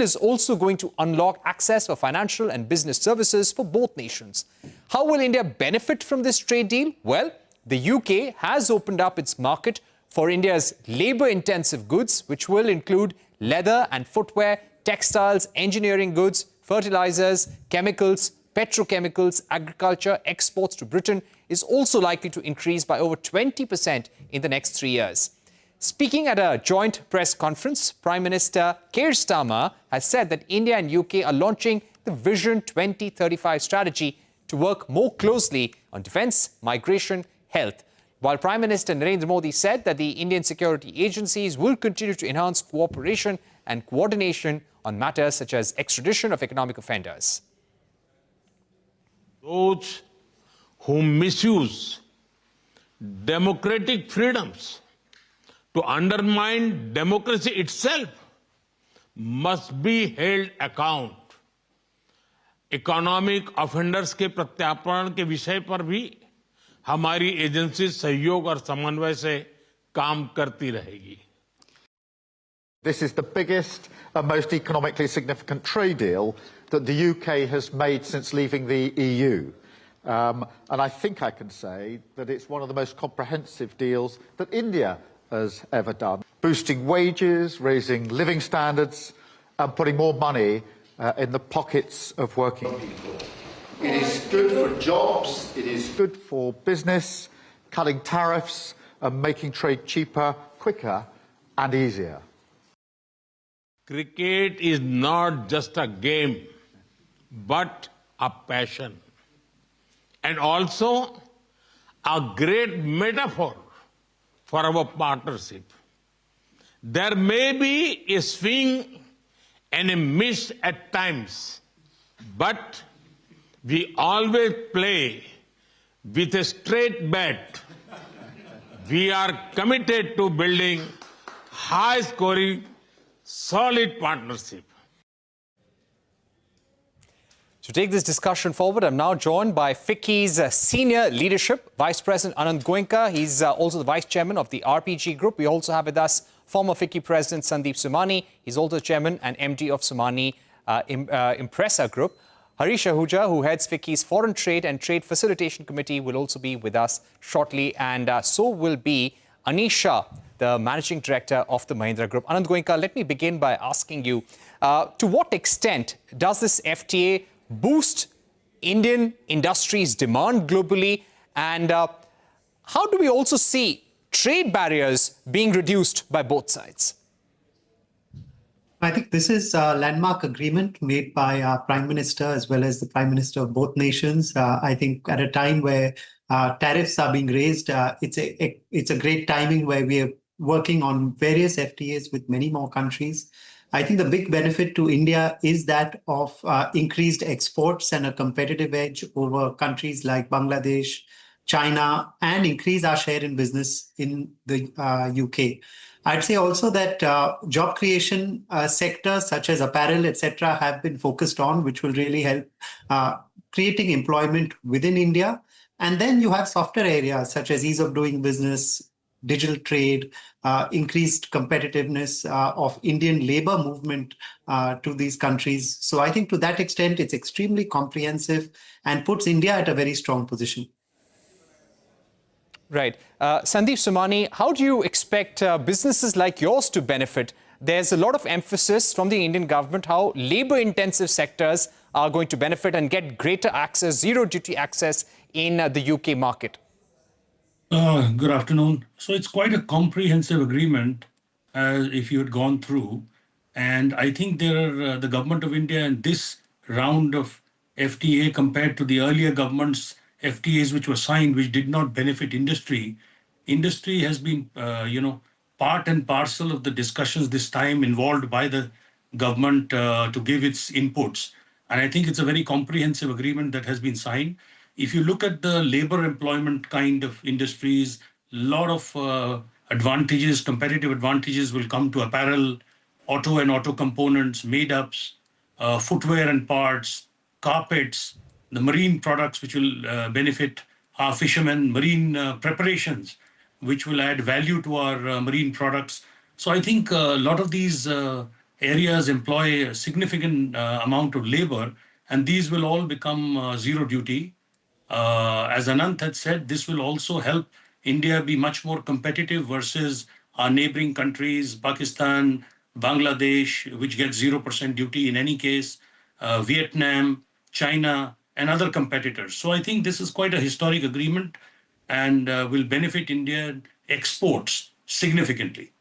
is also going to unlock access for financial and business services for both nations. How will India benefit from this trade deal? Well, the UK has opened up its market for India's labour-intensive goods, which will include leather and footwear, textiles, engineering goods, fertilizers, chemicals, petrochemicals. Agriculture exports to Britain is also likely to increase by over 20% in the next 3 years. Speaking at a joint press conference, Prime Minister Keir Starmer has said that India and UK are launching the Vision 2035 strategy to work more closely on defence, migration, health. While Prime Minister Narendra Modi said that the Indian security agencies will continue to enhance cooperation and coordination on matters such as extradition of economic offenders. Those who misuse democratic freedoms to undermine democracy itself must be held account. Economic offenders के प्रत्यार्पण के विषय पर भी हमारी agency सहयोग और समन्वय से काम करती रहेगी. This is the biggest and most economically significant trade deal that the UK has made since leaving the EU. And I think I can say that it's one of the most comprehensive deals that India has ever done, boosting wages, raising living standards, and putting more money in the pockets of working people. It is good for jobs, it is good for business, cutting tariffs and making trade cheaper, quicker and easier. Cricket is not just a game, but a passion. And also a great metaphor for our partnership. There may be a swing and a miss at times, but we always play with a straight bat. We are committed to building high-scoring, solid partnership. To take this discussion forward, I'm now joined by FICCI's senior leadership, Vice President Anand Goenka. He's also the Vice Chairman of the RPG Group. We also have with us former FICCI President Sandeep Somani. He's also Chairman and MD of Somani Impresa Group. Harish Ahuja, who heads FICCI's Foreign Trade and Trade Facilitation Committee, will also be with us shortly. And so will be Anisha, the Managing Director of the Mahindra Group. Anand Goenka, let me begin by asking you, to what extent does this FTA boost Indian industry's demand globally? And how do we also see trade barriers being reduced by both sides? I think this is a landmark agreement made by our Prime Minister as well as the Prime Minister of both nations. I think at a time where tariffs are being raised, it's a great timing where we are working on various FTAs with many more countries. I think the big benefit to India is that of increased exports and a competitive edge over countries like Bangladesh, China, and increase our share in business in the UK. I'd say also that job creation sectors such as apparel, etc., have been focused on, which will really help creating employment within India. And then you have softer areas such as ease of doing business, digital trade, increased competitiveness of Indian labor movement to these countries. So I think to that extent, it's extremely comprehensive and puts India at a very strong position. Right. Sandeep Somani, how do you expect businesses like yours to benefit? There's a lot of emphasis from the Indian government how labour-intensive sectors are going to benefit and get greater access, zero-duty access in the UK market. Good afternoon. So it's quite a comprehensive agreement if you had gone through. And I think the government of India in this round of FTA compared to the earlier government's FTAs which were signed, which did not benefit industry. Industry has been, part and parcel of the discussions this time, involved by the government to give its inputs. And I think it's a very comprehensive agreement that has been signed. If you look at the labor employment kind of industries, a lot of advantages, competitive advantages will come to apparel, auto and auto components, made-ups, footwear and parts, carpets, the marine products which will benefit our fishermen, marine preparations which will add value to our marine products. So I think a lot of these areas employ a significant amount of labor, and these will all become zero duty. As Anant had said, this will also help India be much more competitive versus our neighboring countries, Pakistan, Bangladesh, which gets 0% duty in any case, Vietnam, China, and other competitors. So I think this is quite a historic agreement and will benefit Indian exports significantly.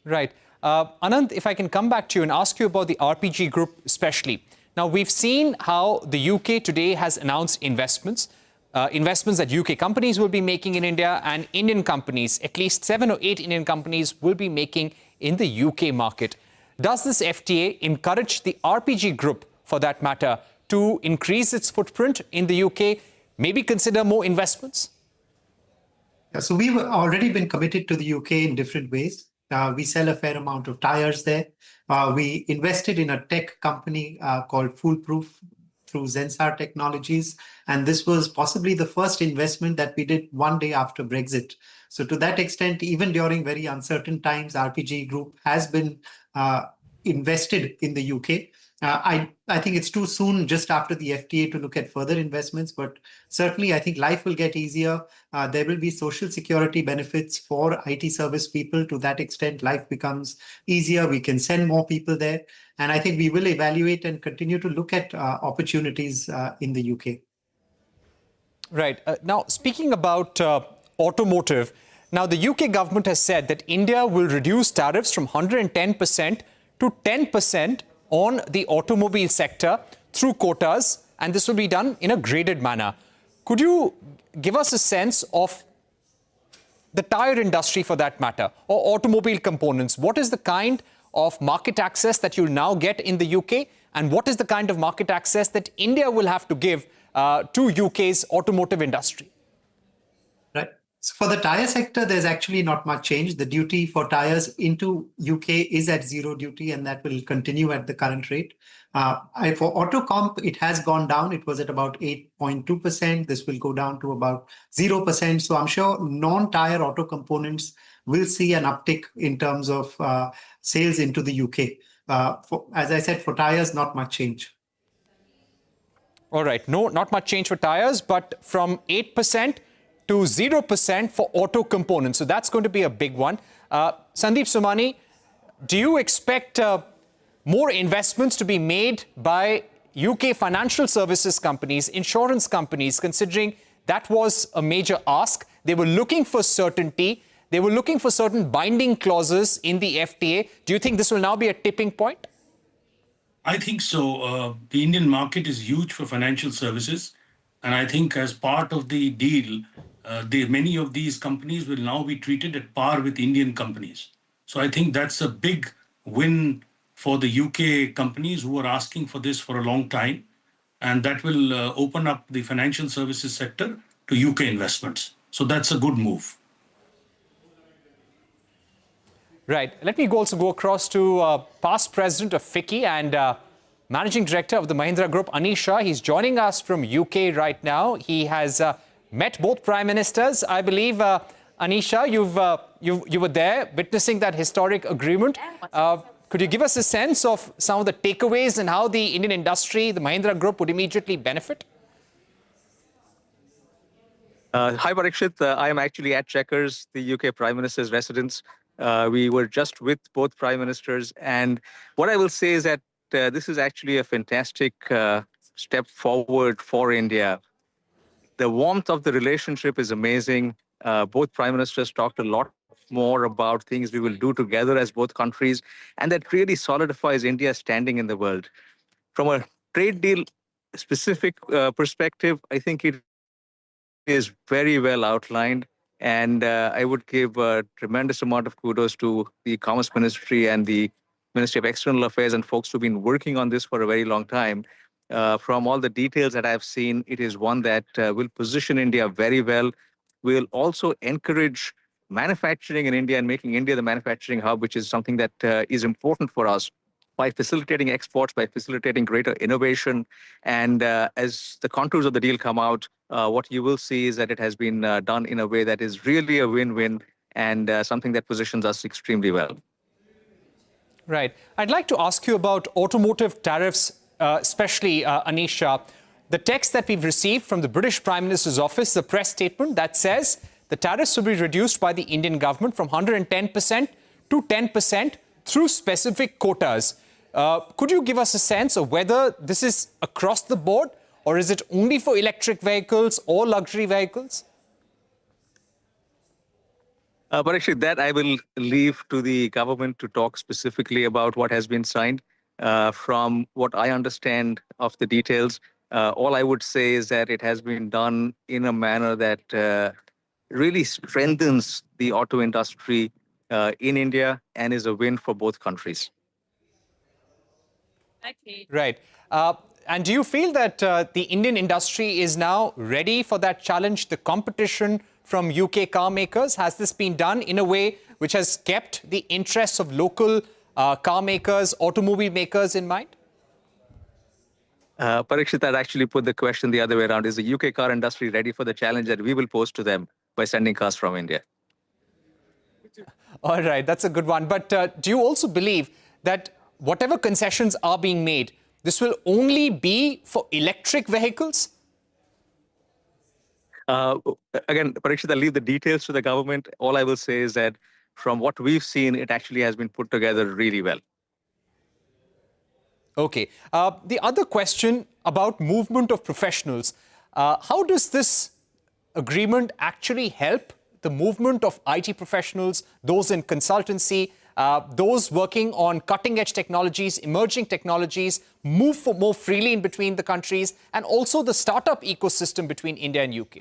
Right. Anand, if I can come back to you and ask you about the RPG group especially. Now, we've seen how the UK today has announced investments that UK companies will be making in India, and Indian companies, at least 7 or 8 Indian companies, will be making in the UK market. Does this FTA encourage the RPG group, for that matter, to increase its footprint in the UK, maybe consider more investments? Yeah, so we've already been committed to the UK in different ways. We sell a fair amount of tires there. We invested in a tech company called Foolproof through Zensar Technologies. And this was possibly the first investment that we did one day after Brexit. So to that extent, even during very uncertain times, RPG Group has been invested in the UK. I think it's too soon just after the FTA to look at further investments, but certainly I think life will get easier. There will be social security benefits for IT service people. To that extent, life becomes easier. We can send more people there. And I think we will evaluate and continue to look at opportunities in the UK. Right. Now, speaking about automotive, now the UK government has said that India will reduce tariffs from 110% to 10% on the automobile sector through quotas, and this will be done in a graded manner. Could you give us a sense of the tire industry, for that matter, or automobile components? What is the kind of market access that you'll now get in the UK, and what is the kind of market access that India will have to give to UK's automotive industry? Right. So for the tire sector, there's actually not much change. The duty for tires into UK is at zero duty, and that will continue at the current rate. For auto comp, it has gone down. It was at about 8.2%. This will go down to about 0%. So I'm sure non-tire auto components will see an uptick in terms of sales into the UK. As I said, for tires, not much change. All right. No, not much change for tires, but from 8% to 0% for auto components. So that's going to be a big one. Sandeep Somani, do you expect more investments to be made by UK financial services companies, insurance companies, considering that was a major ask? They were looking for certainty. They were looking for certain binding clauses in the FTA. Do you think this will now be a tipping point? I think so. The Indian market is huge for financial services. And I think as part of the deal, many of these companies will now be treated at par with Indian companies. So I think that's a big win for the UK companies who are asking for this for a long time. And that will open up the financial services sector to UK investments. So that's a good move. Right. Let me also go across to past president of FICCI and managing director of the Mahindra Group, Anish Shah. He's joining us from UK right now. He has met both prime ministers. I believe, Anish Shah, you were there witnessing that historic agreement. Could you give us a sense of some of the takeaways and how the Indian industry, the Mahindra Group, would immediately benefit? Hi, Parikshit. I am actually at Chequers, the UK Prime Minister's residence. We were just with both Prime Ministers. And what I will say is that this is actually a fantastic step forward for India. The warmth of the relationship is amazing. Both Prime Ministers talked a lot more about things we will do together as both countries. And that really solidifies India's standing in the world. From a trade deal specific perspective, I think it is very well outlined. And I would give a tremendous amount of kudos to the Commerce Ministry and the Ministry of External Affairs and folks who've been working on this for a very long time. From all the details that I've seen, it is one that will position India very well. Will also encourage manufacturing in India and making India the manufacturing hub, which is something that is important for us, by facilitating exports, by facilitating greater innovation. And as the contours of the deal come out, what you will see is that it has been done in a way that is really a win-win and something that positions us extremely well. Right. I'd like to ask you about automotive tariffs, especially, Anisha. The text that we've received from the British Prime Minister's office, the press statement that says the tariffs will be reduced by the Indian government from 110% to 10% through specific quotas. Could you give us a sense of whether this is across the board, or is it only for electric vehicles or luxury vehicles? But actually, that I will leave to the government to talk specifically about what has been signed. From what I understand of the details, all I would say is that it has been done in a manner that really strengthens the auto industry in India and is a win for both countries. Right. And do you feel that the Indian industry is now ready for that challenge, the competition from UK car makers? Has this been done in a way which has kept the interests of local car makers, automobile makers in mind? Parikshit, I'd actually put the question the other way around. Is the UK car industry ready for the challenge that we will pose to them by sending cars from India? All right, that's a good one. But do you also believe that whatever concessions are being made, this will only be for electric vehicles? Again, Parikshit, I'll leave the details to the government. All I will say is that from what we've seen, it actually has been put together really well. Okay. The other question about movement of professionals. How does this agreement actually help the movement of IT professionals, those in consultancy, those working on cutting-edge technologies, emerging technologies, move more freely in between the countries, and also the startup ecosystem between India and UK?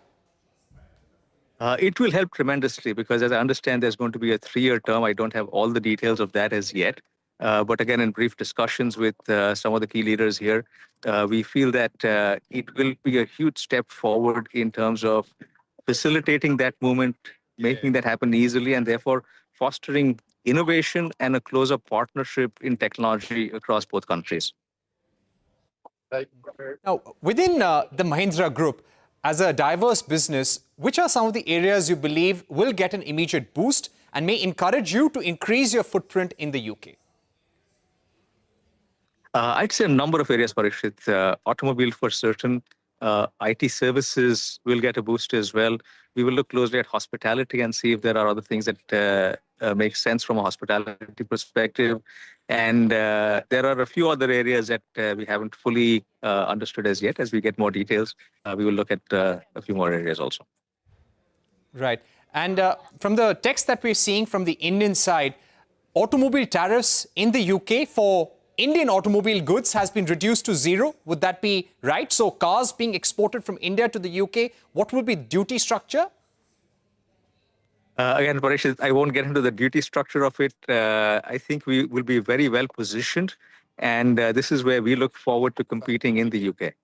It will help tremendously because, as I understand, there's going to be a 3-year term. I don't have all the details of that as yet. But again, in brief discussions with some of the key leaders here, we feel that it will be a huge step forward in terms of facilitating that movement, making that happen easily, and therefore fostering innovation and a closer partnership in technology across both countries. Now, within the Mahindra Group, as a diverse business, which are some of the areas you believe will get an immediate boost and may encourage you to increase your footprint in the UK? I'd say a number of areas, Parikshit. Automobile for certain. IT services will get a boost as well. We will look closely at hospitality and see if there are other things that make sense from a hospitality perspective. And there are a few other areas that we haven't fully understood as yet. As we get more details, we will look at a few more areas also. Right. And from the text that we're seeing from the Indian side, automobile tariffs in the UK for Indian automobile goods has been reduced to 0. Would that be right? So cars being exported from India to the UK, what will be duty structure? Again, Parikshit, I won't get into the duty structure of it. I think we will be very well positioned. And this is where we look forward to competing in the UK.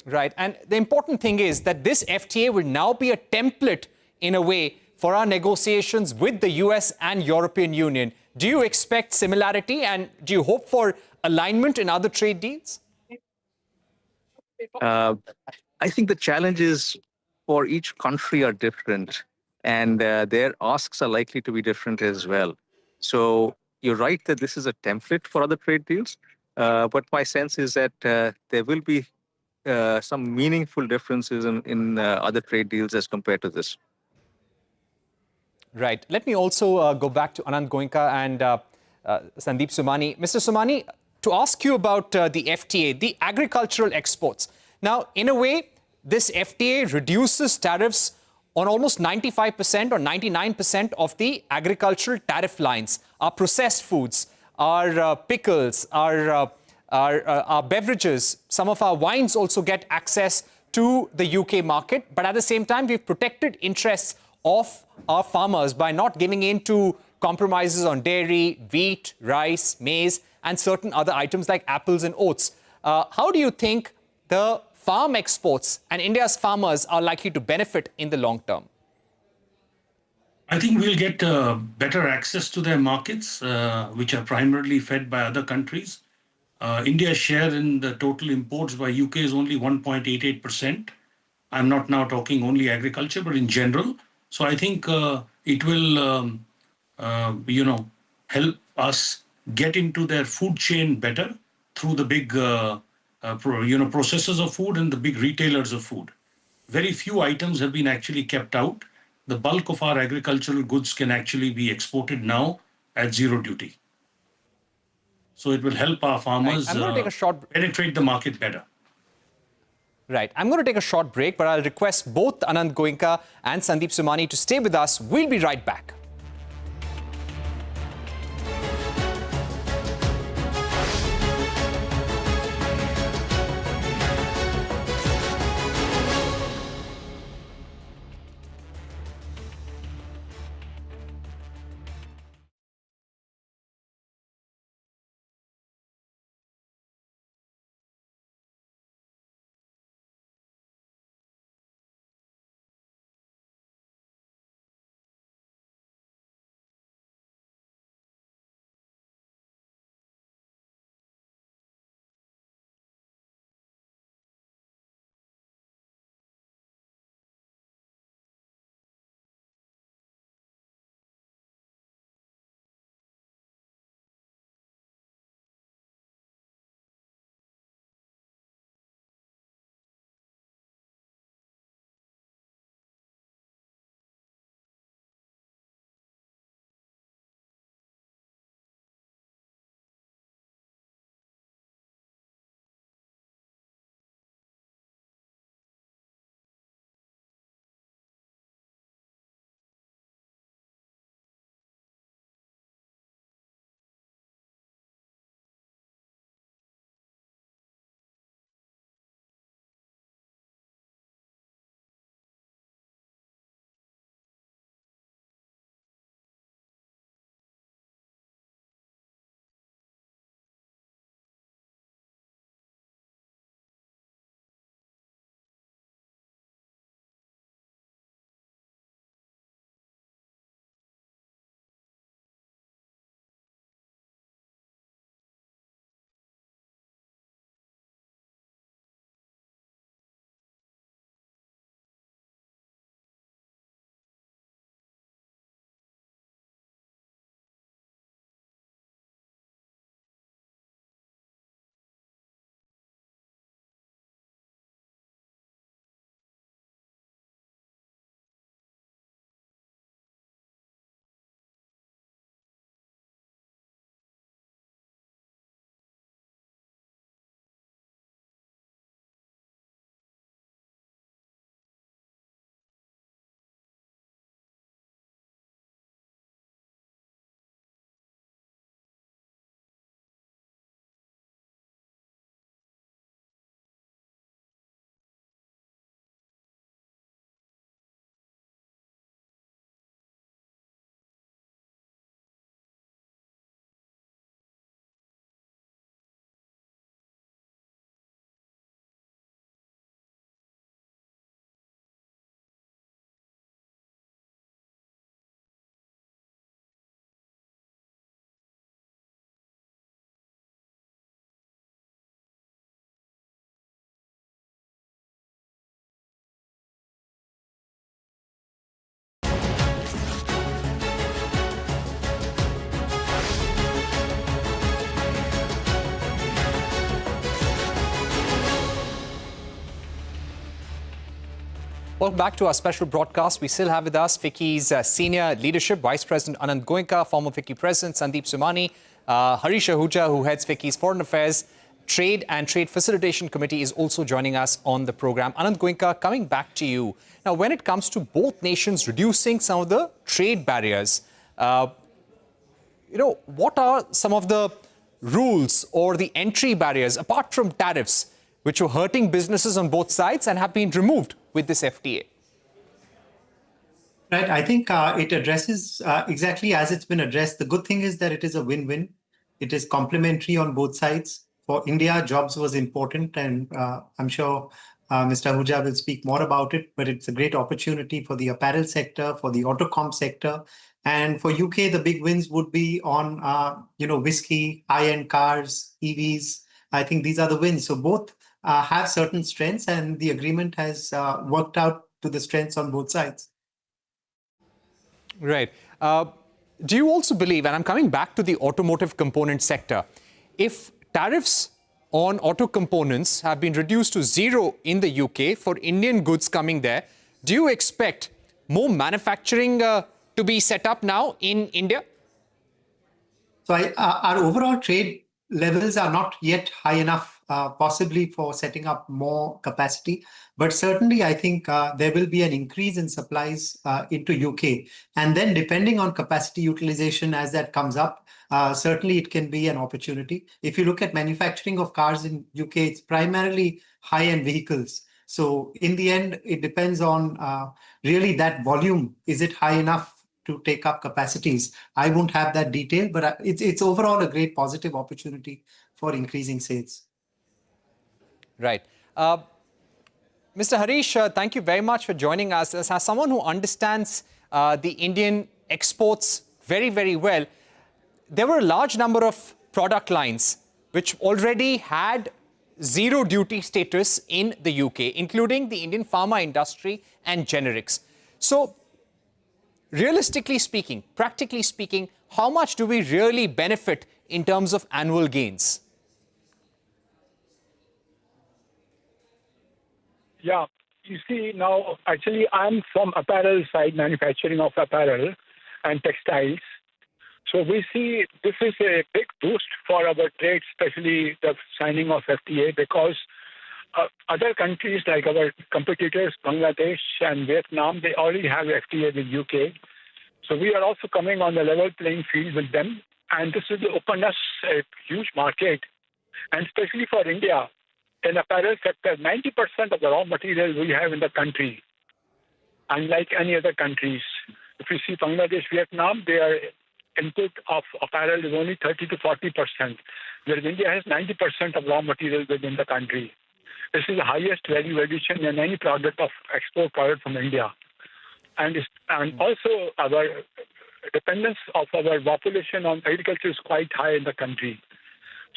Right. And the important thing is that this FTA will now be a template, in a way, for our negotiations with the US and European Union. Do you expect similarity, and do you hope for alignment in other trade deals? I think the challenges for each country are different, and their asks are likely to be different as well. So you're right that this is a template for other trade deals, but my sense is that there will be some meaningful differences in other trade deals as compared to this. Right. Let me also go back to Anand Goenka and Sandeep Somani. Mr. Somani, to ask you about the FTA, the agricultural exports. Now, in a way, this FTA reduces tariffs on almost 95% or 99% of the agricultural tariff lines. Our processed foods, our pickles, our beverages, some of our wines also get access to the UK market. But at the same time, we've protected interests of our farmers by not giving in to compromises on dairy, wheat, rice, maize, and certain other items like apples and oats. How do you think the farm exports and India's farmers are likely to benefit in the long term? I think we'll get better access to their markets, which are primarily fed by other countries. India's share in the total imports by UK is only 1.88%. I'm not now talking only agriculture, but in general. So I think it will, help us get into their food chain better through the big processors of food and the big retailers of food. Very few items have been actually kept out. The bulk of our agricultural goods can actually be exported now at zero duty. So it will help our farmers I'm going to take a short penetrate the market better. Right. I'm going to take a short break, but I'll request both Anand Goenka and Sandeep Somani to stay with us. We'll be right back. Welcome back to our special broadcast. We still have with us FICCI's senior leadership, Vice President Anand Goenka, former FICCI President Sandeep Somani, Harish Ahuja, who heads FICCI's Foreign Affairs, Trade and Trade Facilitation Committee, is also joining us on the program. Anand Goenka, coming back to you. Now, when it comes to both nations reducing some of the trade barriers, what are some of the rules or the entry barriers, apart from tariffs, which were hurting businesses on both sides and have been removed with this FTA? Right. I think it addresses exactly as it's been addressed. The good thing is that it is a win-win. It is complementary on both sides. For India, jobs was important, and I'm sure Mr. Ahuja will speak more about it, but it's a great opportunity for the apparel sector, for the autocom sector. And for UK, the big wins would be on, whiskey, high-end cars, EVs. I think these are the wins. So both have certain strengths, and the agreement has worked out to the strengths on both sides. Right. do you also believe, and I'm coming back to the automotive component sector, if tariffs on auto components have been reduced to zero in the UK for Indian goods coming there, do you expect more manufacturing to be set up now in India? So our overall trade levels are not yet high enough, possibly for setting up more capacity. But certainly, I think there will be an increase in supplies into UK. And then depending on capacity utilization as that comes up, certainly it can be an opportunity. If you look at manufacturing of cars in UK, it's primarily high-end vehicles. So in the end, it depends on really that volume. Is it high enough to take up capacities? I won't have that detail, but it's overall a great positive opportunity for increasing sales. Right. Mr. Harish, thank you very much for joining us. As someone who understands the Indian exports very, very well, there were a large number of product lines which already had zero duty status in the UK, including the Indian pharma industry and generics. So, realistically speaking, practically speaking, how much do we really benefit in terms of annual gains? Yeah, you see now, actually, I'm from apparel side, manufacturing of apparel and textiles. So we see this is a big boost for our trade, especially the signing of FTA, because other countries like our competitors, Bangladesh and Vietnam, they already have FTA with UK. So we are also coming on the level playing field with them. And this will open us a huge market, and especially for India. In apparel sector, 90% of the raw material we have in the country, unlike any other countries. If you see Bangladesh, Vietnam, their input of apparel is only 30 to 40%, whereas India has 90% of raw material within the country. This is the highest value addition in any product of export product from India. And also our dependence of our population on agriculture is quite high in the country.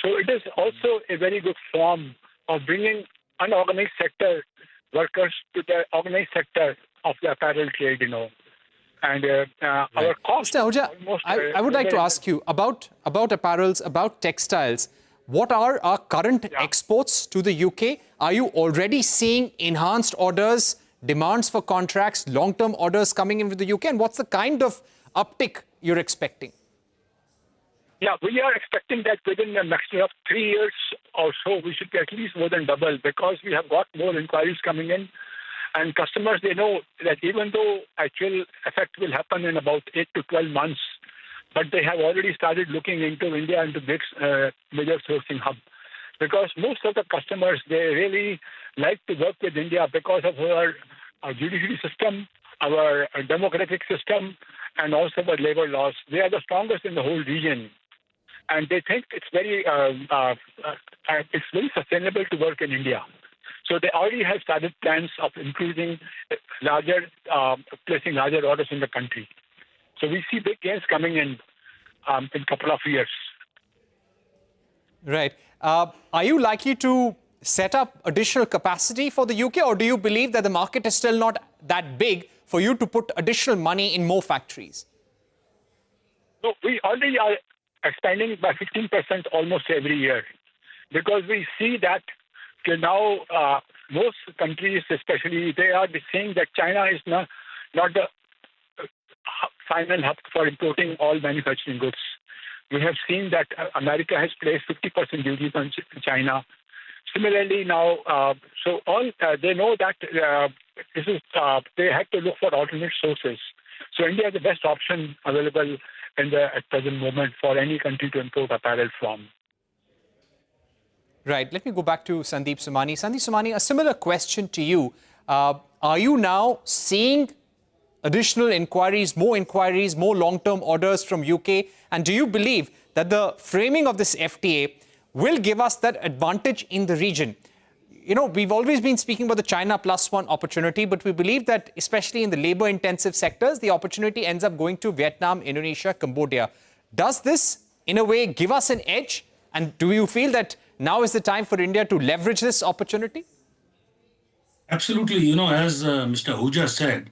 So it is also a very good form of bringing unorganized sector workers to the organized sector of the apparel trade, And our cost... Mr. Ahuja, I would like to ask you about apparels, about textiles. What are our current exports to the UK? Are you already seeing enhanced orders, demands for contracts, long-term orders coming into the UK? And what's the kind of uptick you're expecting? Yeah, we are expecting that within the next 3 years or so, we should be at least more than double, because we have got more inquiries coming in. And customers, they know that even though actual effect will happen in about 8 to 12 months, but they have already started looking into India into this major sourcing hub. Because most of the customers, they really like to work with India because of our judiciary system, our democratic system, and also our labor laws. They are the strongest in the whole region. And they think it's very sustainable to work in India. So they already have started plans of increasing placing larger orders in the country. So we see big gains coming in a couple of years. Right. Are you likely to set up additional capacity for the UK, or do you believe that the market is still not that big for you to put additional money in more factories? No, we already are expanding by 15% almost every year, because we see that till now most countries, especially, they are saying that China is not the final hub for importing all manufacturing goods. We have seen that America has placed 50% duties on China. Similarly, now, they know that they have to look for alternate sources. So India is the best option available at present moment for any country to import apparel from. Right. Let me go back to Sandeep Somani. Sandeep Somani, a similar question to you. Are you now seeing additional inquiries, more long-term orders from UK? And do you believe that the framing of this FTA will give us that advantage in the region? We've always been speaking about the China +1 opportunity, but we believe that, especially in the labor-intensive sectors, the opportunity ends up going to Vietnam, Indonesia, Cambodia. Does this, in a way, give us an edge? And do you feel that now is the time for India to leverage this opportunity? Absolutely. As Mr. Ahuja said,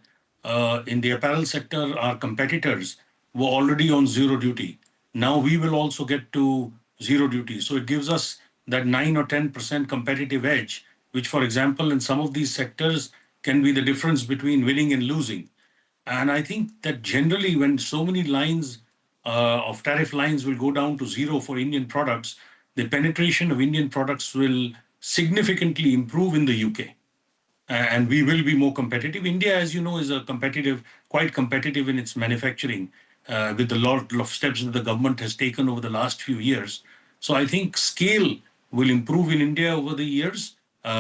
in the apparel sector, our competitors were already on zero duty. Now we will also get to zero duty. So it gives us that 9 or 10% competitive edge, which, for example, in some of these sectors can be the difference between winning and losing. And I think that generally when so many lines of tariff lines will go down to zero for Indian products, the penetration of Indian products will significantly improve in the UK. And we will be more competitive. India, as you know, is quite competitive in its manufacturing with the lot of steps that the government has taken over the last few years. So I think scale will improve in India over the years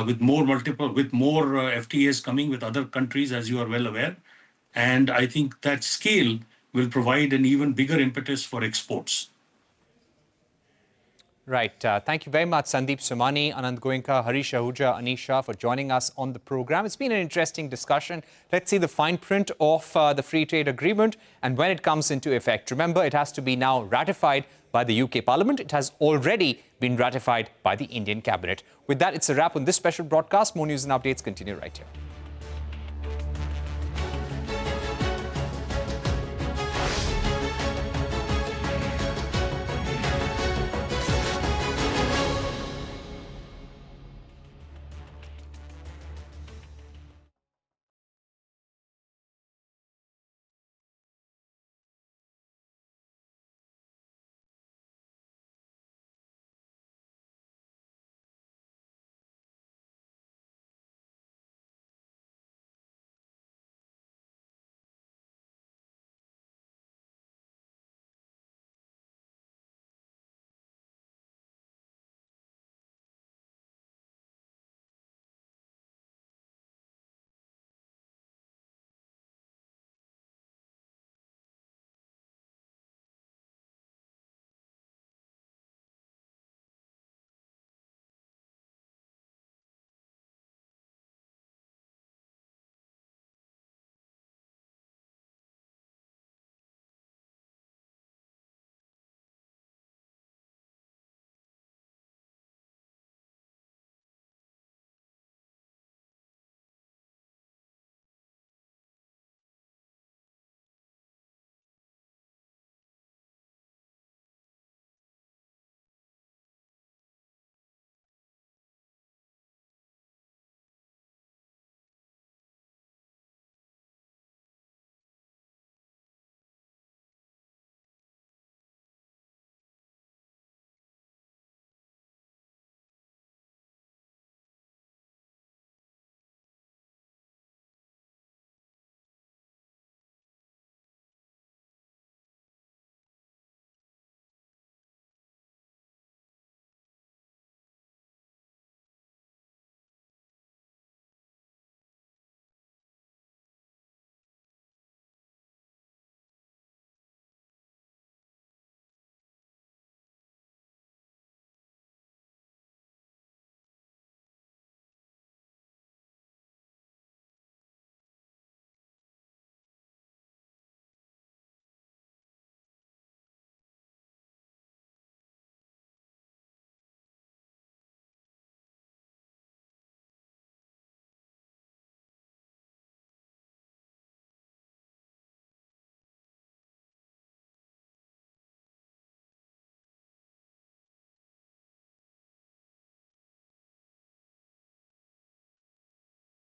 with more FTAs coming with other countries, as you are well aware. And I think that scale will provide an even bigger impetus for exports. Right. Thank you very much, Sandeep Somani, Anand Goenka, Harish Ahuja, Anisha, for joining us on the program. It's been an interesting discussion. Let's see the fine print of the free trade agreement and when it comes into effect. Remember, it has to be now ratified by the UK Parliament. It has already been ratified by the Indian Cabinet. With that, it's a wrap on this special broadcast. More news and updates continue right here.